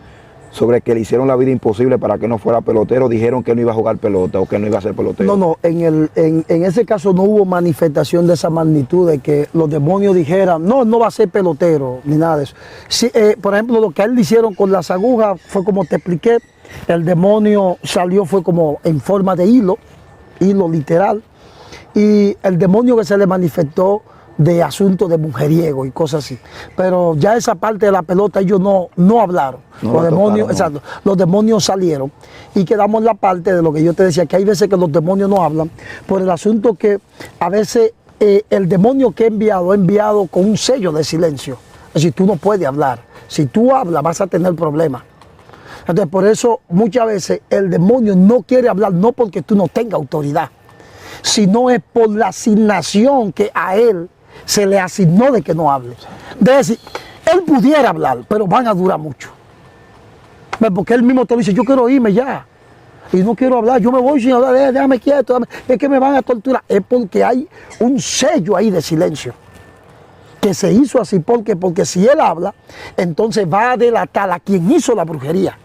sobre que le hicieron la vida imposible para que no fuera pelotero, dijeron que no iba a jugar pelota o que no iba a ser pelotero. No, en ese caso no hubo manifestación de esa magnitud, de que los demonios dijeran, no va a ser pelotero, ni nada de eso. Sí, por ejemplo, lo que a él le hicieron con las agujas fue como te expliqué, el demonio salió, fue como en forma de hilo literal, y el demonio que se le manifestó de asuntos de mujeriego y cosas así. Pero ya esa parte de la pelota ellos no hablaron. Los demonios, exacto, los demonios salieron y quedamos en la parte de lo que yo te decía, que hay veces que los demonios no hablan, por el asunto que a veces el demonio que ha enviado con un sello de silencio. Es decir, tú no puedes hablar. Si tú hablas vas a tener problemas. Entonces, por eso muchas veces el demonio no quiere hablar, no porque tú no tengas autoridad, sino es por la asignación que a él se le asignó de que no hable. De decir, él pudiera hablar, pero van a durar mucho. Porque él mismo te dice, yo quiero irme ya, y no quiero hablar, yo me voy sin hablar, déjame quieto, es que me van a torturar. Es porque hay un sello ahí de silencio, que se hizo así, porque si él habla, entonces va a delatar a quien hizo la brujería.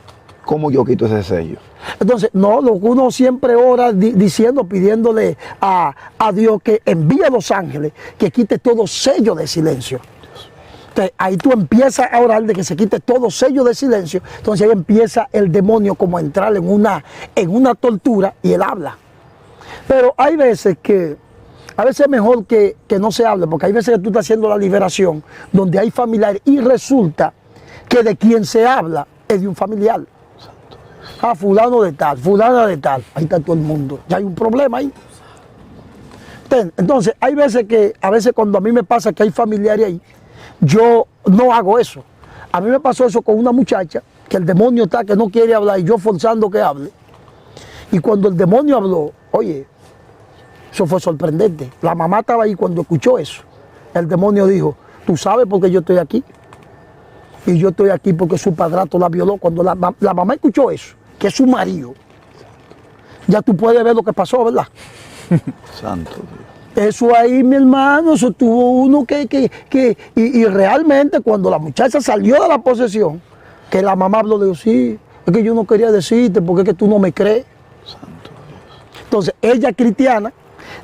¿Cómo yo quito ese sello? Entonces, no, lo que uno siempre ora diciendo, pidiéndole a Dios que envíe a los ángeles, que quite todo sello de silencio. Entonces, ahí tú empiezas a orar de que se quite todo sello de silencio. Entonces ahí empieza el demonio como a entrar en una tortura y él habla. Pero hay veces es mejor que no se hable, porque hay veces que tú estás haciendo la liberación donde hay familiares y resulta que de quien se habla es de un familiar. Fulano de tal, fulana de tal, ahí está todo el mundo, ya hay un problema ahí. Entonces, hay veces cuando a mí me pasa que hay familiares ahí, yo no hago eso. A mí me pasó eso con una muchacha, que el demonio está que no quiere hablar y yo forzando que hable. Y cuando el demonio habló, oye, eso fue sorprendente. La mamá estaba ahí cuando escuchó eso. El demonio dijo, ¿tú sabes por qué yo estoy aquí? Y yo estoy aquí porque su padrastro la violó. Cuando la mamá escuchó eso, que es su marido, ya tú puedes ver lo que pasó, ¿verdad? Santo Dios. Eso ahí, mi hermano, eso tuvo uno y realmente cuando la muchacha salió de la posesión, que la mamá habló, le dijo, sí, es que yo no quería decirte porque es que tú no me crees. Santo Dios. Entonces, ella es cristiana,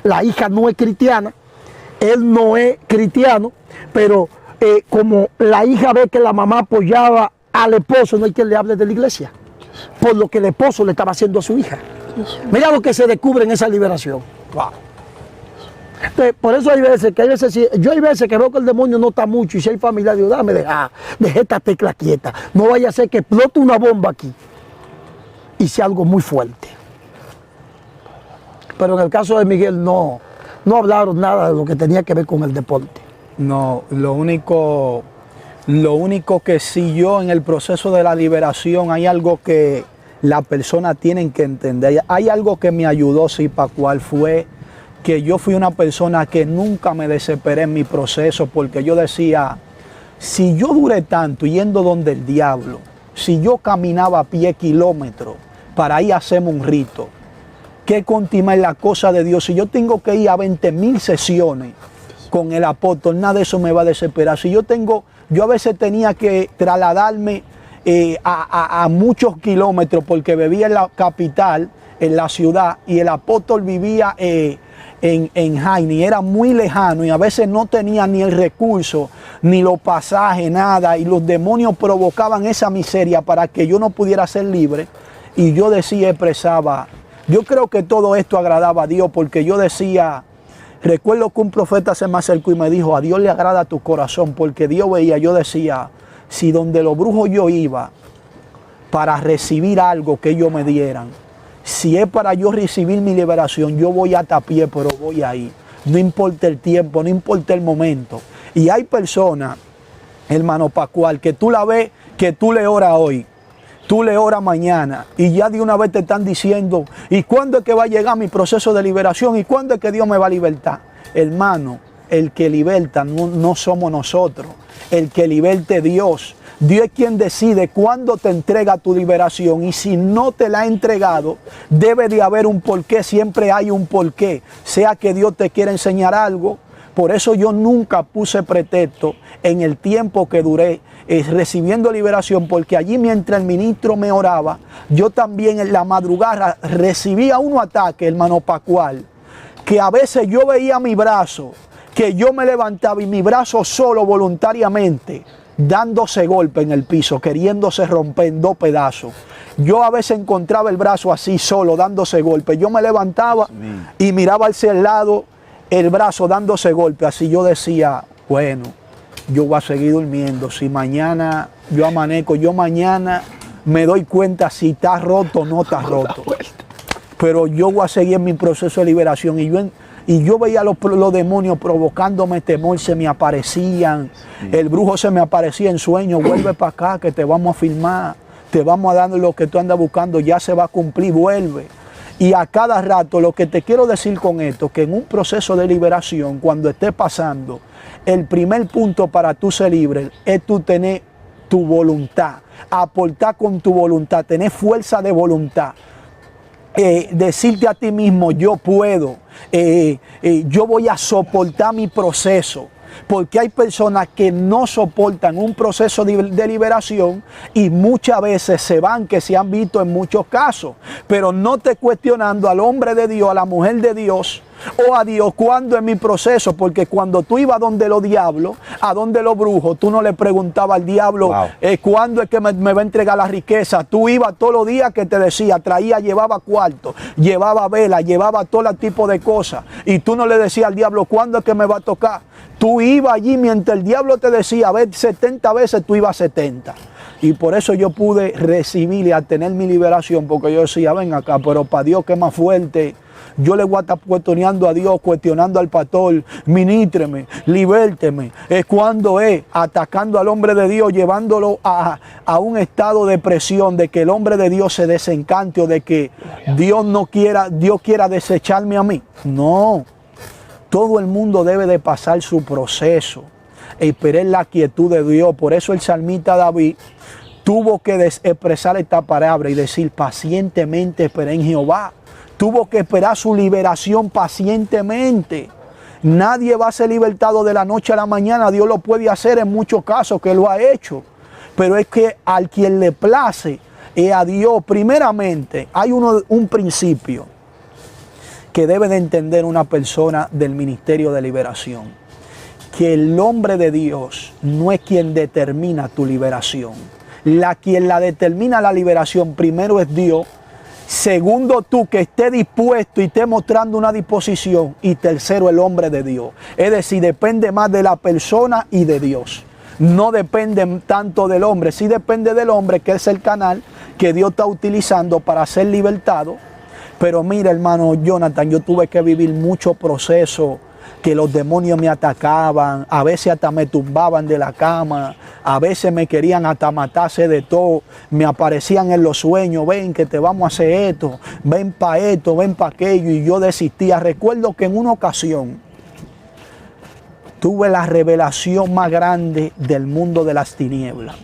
la hija no es cristiana, él no es cristiano, pero como la hija ve que la mamá apoyaba al esposo, no hay quien le hable de la iglesia, por lo que el esposo le estaba haciendo a su hija. Mira lo que se descubre en esa liberación. Wow. Entonces, por eso hay veces que veo que el demonio no está mucho y si hay familia, digo, deja esta tecla quieta, no vaya a ser que explote una bomba aquí y sea algo muy fuerte. Pero en el caso de Miguel no hablaron nada de lo que tenía que ver con el deporte. No, lo único que sí, yo en el proceso de la liberación hay algo que las personas tienen que entender. Hay algo que me ayudó, sí, Pascual, fue que yo fui una persona que nunca me desesperé en mi proceso, porque yo decía, si yo duré tanto yendo donde el diablo, si yo caminaba a pie kilómetros para ir a hacerme un rito, ¿qué continuar la cosa de Dios? Si yo tengo que ir a 20,000 sesiones con el apóstol, nada de eso me va a desesperar. Si yo a veces tenía que trasladarme a muchos kilómetros porque vivía en la capital, en la ciudad, y el apóstol vivía en Jaime, era muy lejano y a veces no tenía ni el recurso, ni los pasajes, nada, y los demonios provocaban esa miseria para que yo no pudiera ser libre, y yo expresaba, yo creo que todo esto agradaba a Dios, porque yo decía, recuerdo que un profeta se me acercó y me dijo, a Dios le agrada tu corazón, porque Dios veía, yo decía, si donde los brujos yo iba para recibir algo que ellos me dieran, si es para yo recibir mi liberación, yo voy hasta a pie, pero voy ahí. No importa el tiempo, no importa el momento. Y hay personas, hermano Pascual, que tú la ves, que tú le oras hoy, tú le oras mañana y ya de una vez te están diciendo, ¿y cuándo es que va a llegar mi proceso de liberación? ¿Y cuándo es que Dios me va a libertar? Hermano, el que liberta no somos nosotros, el que liberte Dios. Dios es quien decide cuándo te entrega tu liberación, y si no te la ha entregado, debe de haber un porqué, siempre hay un porqué, sea que Dios te quiera enseñar algo. Por eso yo nunca puse pretexto en el tiempo que duré recibiendo liberación, porque allí mientras el ministro me oraba, yo también en la madrugada recibía unos ataques, hermano Pascual, que a veces yo veía mi brazo, que yo me levantaba y mi brazo solo voluntariamente dándose golpe en el piso, queriéndose romper en dos pedazos. Yo a veces encontraba el brazo así solo, dándose golpe. Yo me levantaba y miraba hacia el lado, el brazo dándose golpe. Así yo decía, bueno, yo voy a seguir durmiendo. Si mañana yo amanezco, yo mañana me doy cuenta si está roto o no está roto. Pero yo voy a seguir en mi proceso de liberación. Y yo veía los demonios provocándome temor, se me aparecían. El brujo se me aparecía en sueños, vuelve para acá que te vamos a filmar, te vamos a dar lo que tú andas buscando, ya se va a cumplir, vuelve. Y a cada rato, lo que te quiero decir con esto, que en un proceso de liberación, cuando estés pasando, el primer punto para tú ser libre es tú tener tu voluntad, aportar con tu voluntad, tener fuerza de voluntad. Decirte a ti mismo, yo puedo, yo voy a soportar mi proceso, porque hay personas que no soportan un proceso de liberación y muchas veces se van, que se han visto en muchos casos, pero no te cuestionando al hombre de Dios, a la mujer de Dios, o a Dios, ¿cuándo es mi proceso? Porque cuando tú ibas donde los diablos, a donde los brujos, tú no le preguntabas al diablo, ¿cuándo es que me va a entregar la riqueza? Tú ibas todos los días que te decía, llevaba cuarto, llevaba vela, llevaba todo tipo de cosas, y tú no le decías al diablo, ¿cuándo es que me va a tocar? Tú ibas allí mientras el diablo te decía, a ver, 70 veces, tú ibas 70. Y por eso yo pude recibir y obtener mi liberación, porque yo decía, ven acá, pero para Dios que es más fuerte. Yo le voy a estar cuestionando a Dios, cuestionando al pastor, ministreme, libérteme. Es cuando es atacando al hombre de Dios, llevándolo a un estado de presión, de que el hombre de Dios se desencante o de que Dios quiera desecharme a mí. No, todo el mundo debe de pasar su proceso, esperar la quietud de Dios. Por eso el salmista David tuvo que expresar esta palabra y decir, pacientemente esperé en Jehová. Tuvo que esperar su liberación pacientemente. Nadie va a ser libertado de la noche a la mañana. Dios lo puede hacer en muchos casos, que lo ha hecho. Pero es que al quien le place es a Dios. Primeramente, hay un principio que debe de entender una persona del ministerio de liberación. Que el hombre de Dios no es quien determina tu liberación. Quien la determina la liberación primero es Dios. Segundo, tú que estés dispuesto y estés mostrando una disposición. Y tercero, el hombre de Dios. Es decir, depende más de la persona y de Dios. No depende tanto del hombre. Sí depende del hombre, que es el canal que Dios está utilizando para ser libertado. Pero mira, hermano Jonathan, yo tuve que vivir mucho proceso, que los demonios me atacaban, a veces hasta me tumbaban de la cama, a veces me querían hasta matarse de todo, me aparecían en los sueños, ven que te vamos a hacer esto, ven para esto, ven para aquello, y yo desistía. Recuerdo que en una ocasión tuve la revelación más grande del mundo de las tinieblas,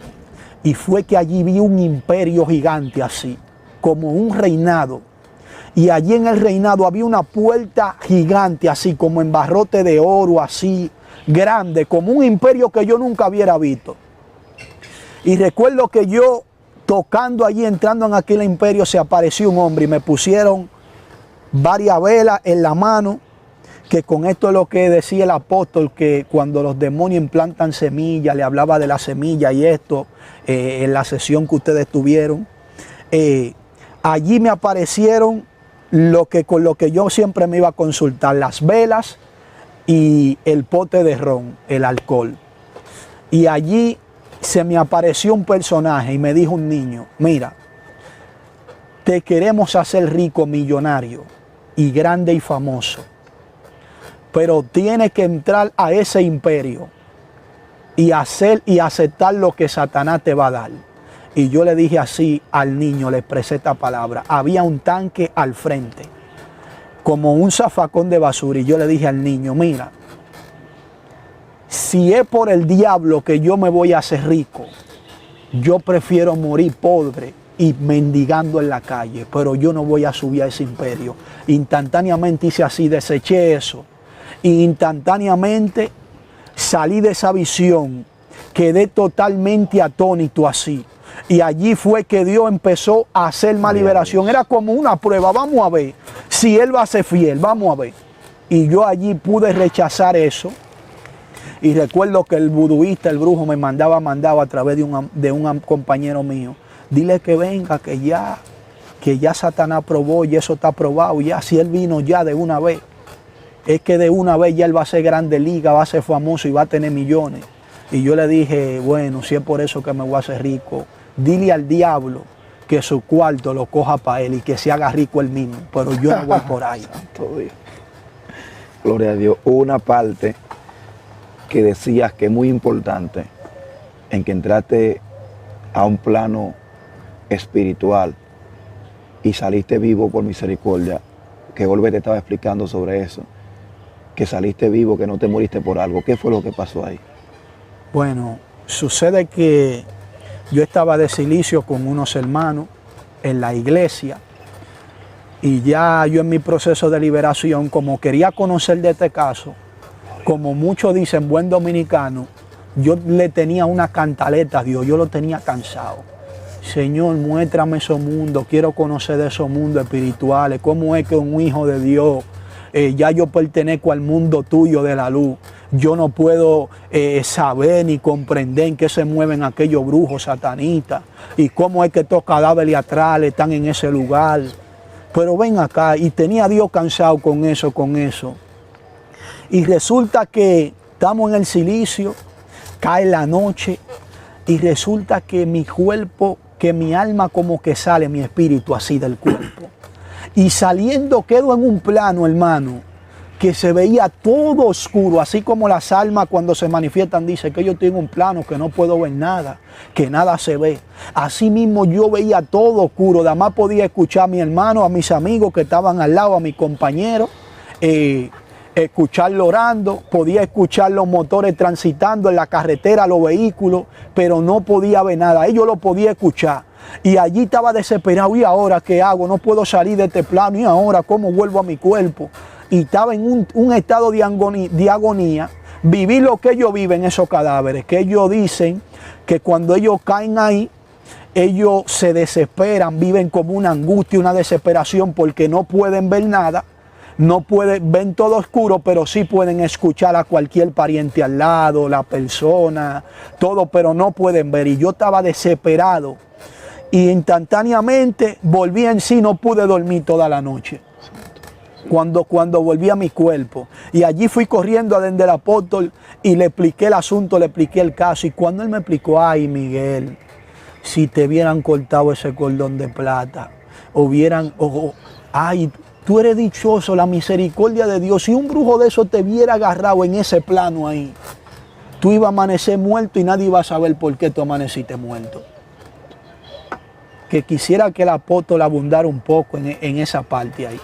y fue que allí vi un imperio gigante así, como un reinado. Y allí en el reinado había una puerta gigante, así como en barrote de oro, así grande, como un imperio que yo nunca hubiera visto. Y recuerdo que yo tocando allí, entrando en aquel imperio, se apareció un hombre y me pusieron varias velas en la mano, que con esto es lo que decía el apóstol, que cuando los demonios implantan semillas, le hablaba de la semilla y esto, en la sesión que ustedes tuvieron. Allí me aparecieron con lo que yo siempre me iba a consultar, las velas y el pote de ron, el alcohol. Y allí se me apareció un personaje y me dijo un niño, mira, te queremos hacer rico, millonario y grande y famoso, pero tienes que entrar a ese imperio y hacer y aceptar lo que Satanás te va a dar. Y yo le dije así al niño, le expresé esta palabra. Había un tanque al frente, como un zafacón de basura. Y yo le dije al niño, mira, si es por el diablo que yo me voy a hacer rico, yo prefiero morir pobre y mendigando en la calle, pero yo no voy a subir a ese imperio. Instantáneamente hice así, deseché eso. Y instantáneamente salí de esa visión, quedé totalmente atónito así. Y allí fue que Dios empezó a hacer más liberación. Era como una prueba, vamos a ver si Él va a ser fiel, vamos a ver. Y yo allí pude rechazar eso. Y recuerdo que el vuduista, el brujo, me mandaba a través de un compañero mío. Dile que venga, que ya Satanás probó y eso está probado. Ya si Él vino ya de una vez, es que de una vez ya Él va a ser grande liga, va a ser famoso y va a tener millones. Y yo le dije, bueno, si es por eso que me voy a hacer rico, dile al diablo que su cuarto lo coja para él y que se haga rico él mismo, pero yo no voy por ahí. Santo Dios. Gloria a Dios. Una parte que decías que es muy importante, en que entraste a un plano espiritual y saliste vivo por misericordia, que Olve te estaba explicando sobre eso, que saliste vivo, que no te moriste por algo. ¿Qué fue lo que pasó ahí? Bueno, sucede que yo estaba de silicio con unos hermanos en la iglesia y ya yo en mi proceso de liberación, como quería conocer de este caso, como muchos dicen, buen dominicano, yo le tenía una cantaleta a Dios, yo lo tenía cansado. Señor, muéstrame esos mundos, quiero conocer de esos mundos espirituales, cómo es que un hijo de Dios, ya yo pertenezco al mundo tuyo de la luz. Yo no puedo saber ni comprender en qué se mueven aquellos brujos satanistas y cómo es que estos cadáveres atrás están en ese lugar. Pero ven acá, y tenía a Dios cansado con eso. Y resulta que estamos en el silicio, cae la noche y resulta que mi cuerpo, que mi alma como que sale, mi espíritu así del cuerpo. Y saliendo quedo en un plano, hermano, que se veía todo oscuro, así como las almas cuando se manifiestan dicen que yo tengo un plano que no puedo ver nada, que nada se ve. Así mismo yo veía todo oscuro, nada más podía escuchar a mi hermano, a mis amigos que estaban al lado, a mis compañeros, escucharlo orando, podía escuchar los motores transitando en la carretera, los vehículos, pero no podía ver nada, ellos lo podía escuchar. Y allí estaba desesperado, ¿y ahora qué hago? No puedo salir de este plano, ¿y ahora cómo vuelvo a mi cuerpo? Y estaba en un estado de agonía, viví lo que ellos viven, esos cadáveres, que ellos dicen que cuando ellos caen ahí, ellos se desesperan, viven como una angustia, una desesperación porque no pueden ver nada, no pueden, ven todo oscuro, pero sí pueden escuchar a cualquier pariente al lado, la persona, todo, pero no pueden ver. Y yo estaba desesperado y instantáneamente volví en sí, no pude dormir toda la noche. Cuando volví a mi cuerpo. Y allí fui corriendo a donde el apóstol y le expliqué el asunto, le expliqué el caso. Y cuando él me explicó, ay Miguel, si te hubieran cortado ese cordón de plata, ay, tú eres dichoso, la misericordia de Dios. Si un brujo de eso te hubiera agarrado en ese plano ahí, tú ibas a amanecer muerto y nadie iba a saber por qué tú amaneciste muerto. Que quisiera que el apóstol abundara un poco en esa parte ahí.